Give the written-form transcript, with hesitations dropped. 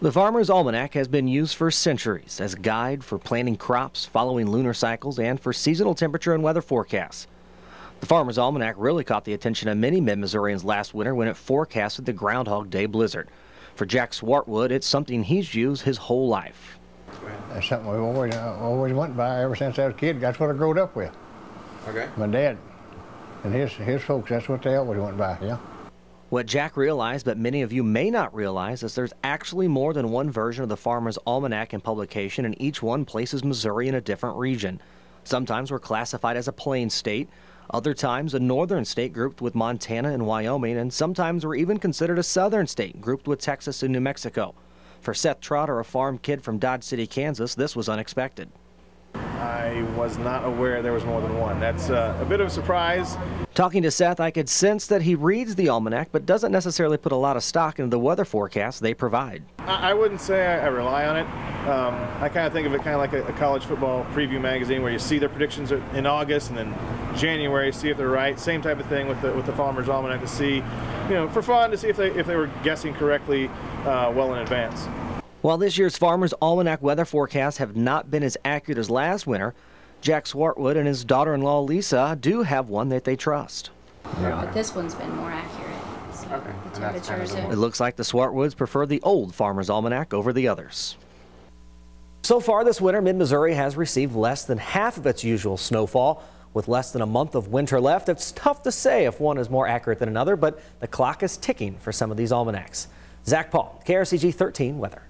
The Farmers Almanac has been used for centuries as a guide for planting crops, following lunar cycles, and for seasonal temperature and weather forecasts. The Farmers Almanac really caught the attention of many mid-Missourians last winter when it forecasted the Groundhog Day blizzard. For Jack Swartwood, it's something he's used his whole life. That's something we've always went by ever since I was a kid. That's what I grew up with. Okay. My dad and his folks, that's what they always went by, yeah. What Jack realized, but many of you may not realize, is there's actually more than one version of the Farmers Almanac in publication, and each one places Missouri in a different region. Sometimes we're classified as a plain state, other times a northern state grouped with Montana and Wyoming, and sometimes we're even considered a southern state grouped with Texas and New Mexico. For Seth Trotter, a farm kid from Dodge City, Kansas, this was unexpected. I was not aware there was more than one. That's a bit of a surprise. Talking to Seth, I could sense that he reads the almanac but doesn't necessarily put a lot of stock into the weather forecasts they provide. I wouldn't say I rely on it. I kind of think of it kind of like a college football preview magazine where you see their predictions in August and then January, see if they're right. Same type of thing with the Farmers Almanac to see, for fun, to see if they were guessing correctly well in advance. While this year's Farmers Almanac weather forecasts have not been as accurate as last winter, Jack Swartwood and his daughter-in-law Lisa do have one that they trust. Yeah. But this one's been more accurate. So okay. the temperatures It looks like the Swartwoods prefer the old Farmers Almanac over the others. So far this winter, mid-Missouri has received less than half of its usual snowfall. With less than a month of winter left, it's tough to say if one is more accurate than another, but the clock is ticking for some of these almanacs. Zach Paul, KRCG 13 Weather.